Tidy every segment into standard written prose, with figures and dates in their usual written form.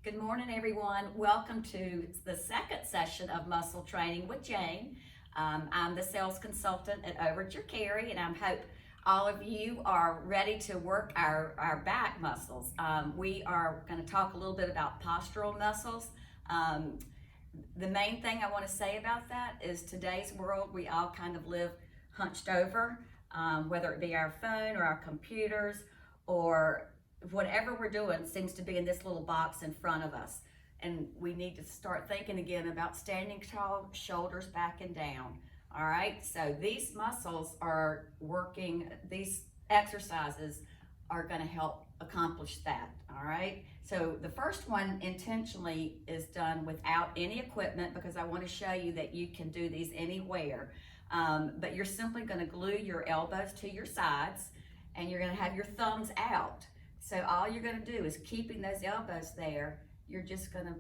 Good morning, everyone. Welcome to the second session of Muscle Training with Jane. I'm the sales consultant at Overture Carry, and I hope all of you are ready to work our back muscles. We are going to talk a little bit about postural muscles. The main thing I want to say about that is today's world, we all kind of live hunched over, whether it be our phone or our computers or whatever we're doing seems to be in this little box in front of us. And we need to start thinking again about standing tall, shoulders back and down. All right, so these muscles are working, these exercises are going to help accomplish that. All right, so the first one intentionally is done without any equipment because I want to show you that you can do these anywhere. But you're simply going to glue your elbows to your sides and you're going to have your thumbs out. So all you're going to do is keeping those elbows there, you're just going to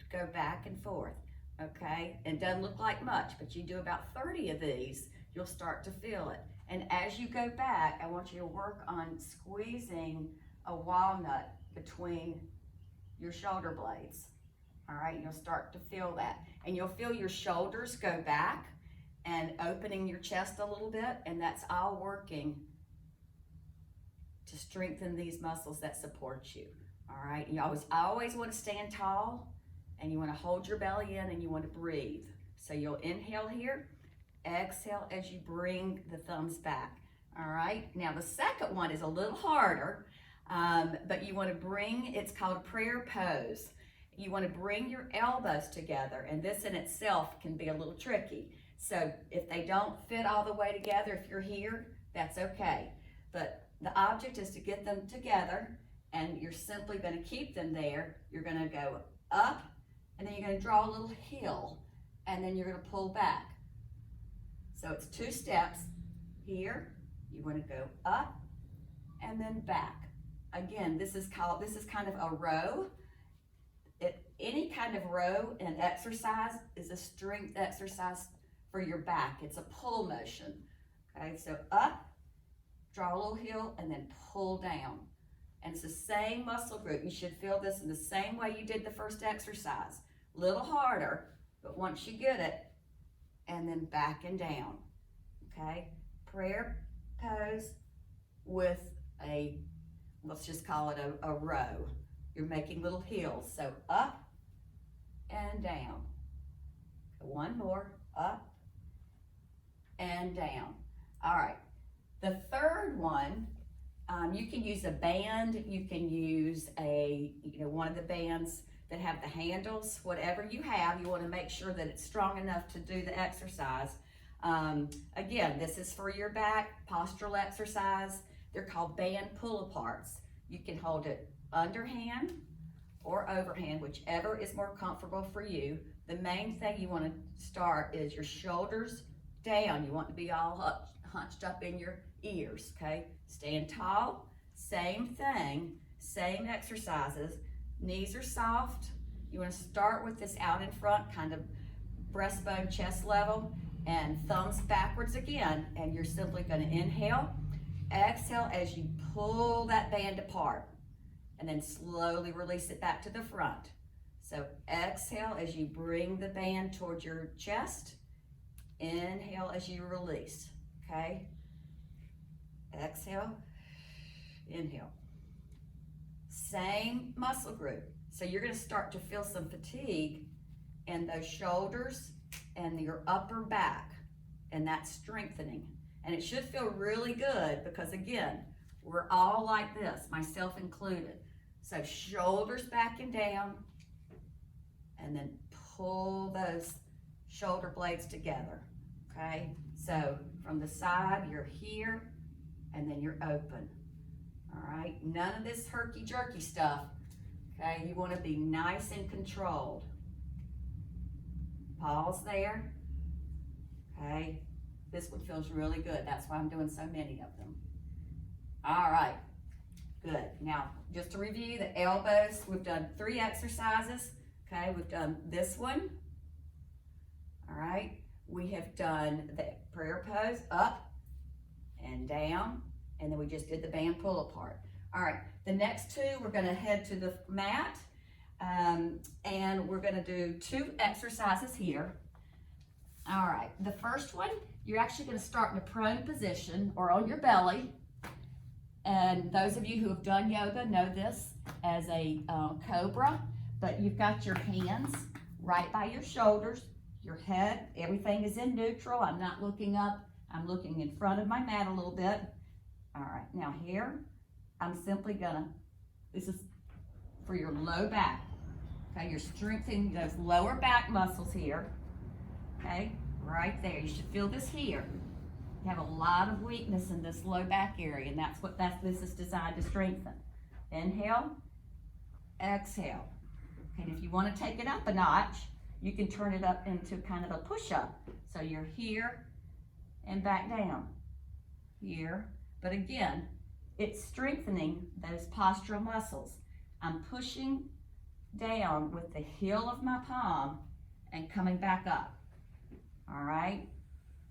go back and forth, okay? It doesn't look like much, but you do about 30 of these, you'll start to feel it. And as you go back, I want you to work on squeezing a walnut between your shoulder blades, all right? You'll start to feel that. And you'll feel your shoulders go back and opening your chest a little bit, and that's all working to strengthen these muscles that support you. All right, you always want to stand tall and you want to hold your belly in and you want to breathe. So you'll inhale here, exhale as you bring the thumbs back. All right, now the second one is a little harder, but you want to bring, it's called a prayer pose. You want to bring your elbows together, and this in itself can be a little tricky. So if they don't fit all the way together, if you're here, that's okay. But the object is to get them together, and you're simply going to keep them there. You're going to go up, and then you're going to draw a little hill, and then you're going to pull back. So it's 2 steps. Here, you want to go up and then back. Again, this is kind of a row. Any kind of row and exercise is a strength exercise for your back. It's a pull motion. Okay, so up, draw a little hill, and then pull down. And it's the same muscle group. You should feel this in the same way you did the first exercise. A little harder, but once you get it, and then back and down. Okay? Prayer pose with let's just call it a row. You're making little hills. So up and down. One more, up and down. All right. The third one, you can use a band, you can use one of the bands that have the handles, whatever you have, you want to make sure that it's strong enough to do the exercise. Again, this is for your back, postural exercise. They're called band pull-aparts. You can hold it underhand or overhand, whichever is more comfortable for you. The main thing you want to start is your shoulders down. You want to be all hunched up in your ears, okay? Stand tall, same thing, same exercises. Knees are soft. You want to start with this out in front, kind of breastbone, chest level, and thumbs backwards again. And you're simply going to inhale, exhale as you pull that band apart, and then slowly release it back to the front. So exhale as you bring the band towards your chest. Inhale as you release, okay? Exhale, inhale. Same muscle group. So you're going to start to feel some fatigue in those shoulders and your upper back, and that's strengthening. And it should feel really good because, again, we're all like this, myself included. So shoulders back and down, and then pull those shoulder blades together, okay? So from the side, you're here, and then you're open, all right? None of this herky-jerky stuff, okay? You want to be nice and controlled. Pause there, okay? This one feels really good. That's why I'm doing so many of them. All right, good. Now, just to review the elbows, we've done 3 exercises, okay? We've done this one, all right? We have done the prayer pose, up and down, and then we just did the band pull apart. All right, the next 2, we're gonna head to the mat. And we're gonna do 2 exercises here. All right, the first one, you're actually gonna start in a prone position or on your belly. And those of you who have done yoga know this as a cobra, but you've got your hands right by your shoulders, your head, everything is in neutral. I'm not looking up, I'm looking in front of my mat a little bit. All right, now here, I'm simply gonna, this is for your low back. Okay, you're strengthening those lower back muscles here. Okay, right there. You should feel this here. You have a lot of weakness in this low back area, and that's what this is designed to strengthen. Inhale, exhale. Okay, and if you want to take it up a notch, you can turn it up into kind of a push-up. So you're here and back down. Here, but again, it's strengthening those postural muscles. I'm pushing down with the heel of my palm and coming back up. All right,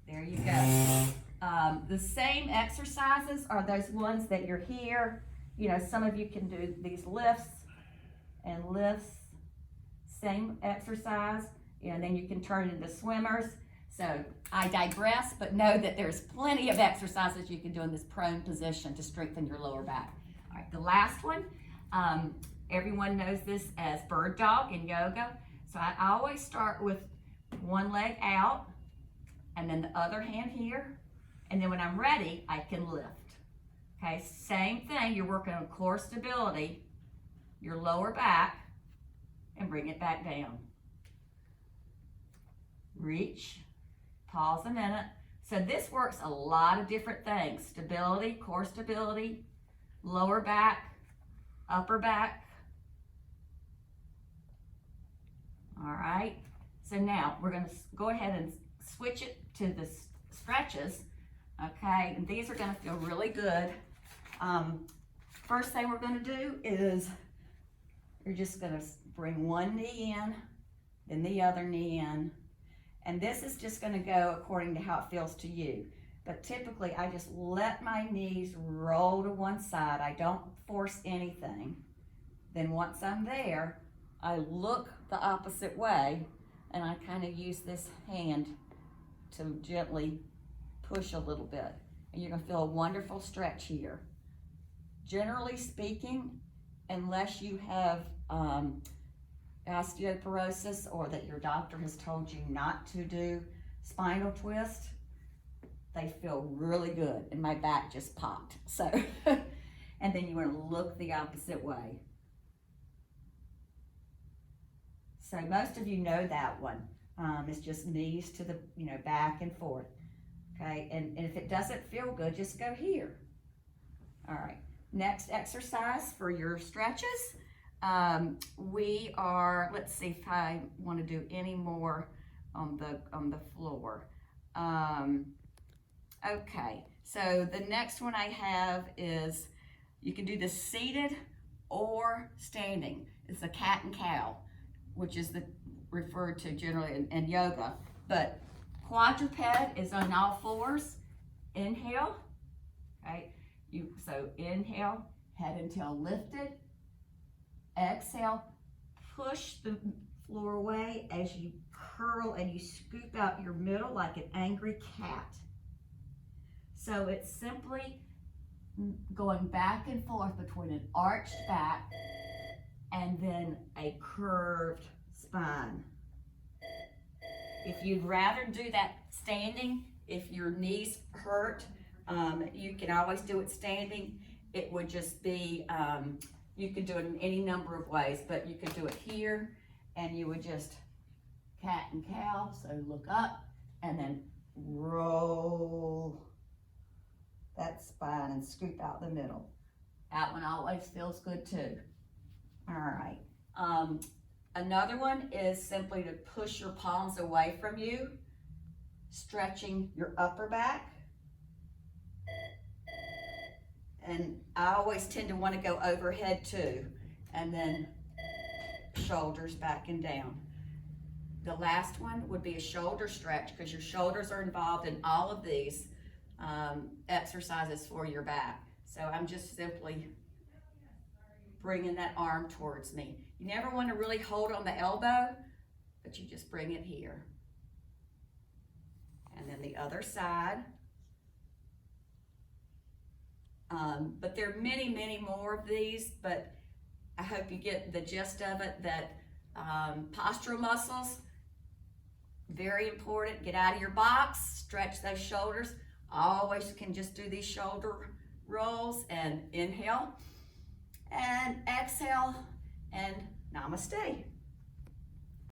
there you go. The same exercises are those ones that you're here. You know, some of you can do these lifts and lifts, same exercise, and then you can turn into swimmers. So I digress, but know that there's plenty of exercises you can do in this prone position to strengthen your lower back. All right, the last one, everyone knows this as bird dog in yoga. So I always start with one leg out and then the other hand here. And then when I'm ready, I can lift. Okay, same thing, you're working on core stability, your lower back, and bring it back down. Reach, pause a minute. So this works a lot of different things. Stability, core stability, lower back, upper back. All right, so now we're gonna go ahead and switch it to the stretches. Okay, and these are gonna feel really good. First thing we're gonna do is you're just gonna bring one knee in, then the other knee in. And this is just gonna go according to how it feels to you. But typically I just let my knees roll to one side. I don't force anything. Then once I'm there, I look the opposite way and I kind of use this hand to gently push a little bit. And you're gonna feel a wonderful stretch here. Generally speaking, unless you have osteoporosis or that your doctor has told you not to do spinal twist, they feel really good. And my back just popped. So, and then you want to look the opposite way. So most of you know that one. It's just knees to the, back and forth. Okay, and if it doesn't feel good, just go here. All right, next exercise for your stretches. We are, let's see if I want to do any more on the floor. Okay, so the next one I have is, you can do this seated or standing. It's a cat and cow, which is referred to generally in yoga. But quadruped is on all fours. Inhale, right? So inhale, head and tail lifted. Exhale, push the floor away as you curl and you scoop out your middle like an angry cat. So it's simply going back and forth between an arched back and then a curved spine. If you'd rather do that standing, if your knees hurt, you can always do it standing. It would just be, you could do it in any number of ways, but you could do it here and you would just cat and cow. So look up and then roll that spine and scoop out the middle. That one always feels good too. All right. Another one is simply to push your palms away from you, stretching your upper back. And I always tend to want to go overhead too, and then shoulders back and down. The last one would be a shoulder stretch, because your shoulders are involved in all of these exercises for your back. So I'm just simply bringing that arm towards me. You never want to really hold on the elbow, but you just bring it here. And then the other side. But there are many, many more of these, but I hope you get the gist of it, that postural muscles, very important. Get out of your box, stretch those shoulders. Always can just do these shoulder rolls and inhale and exhale and namaste.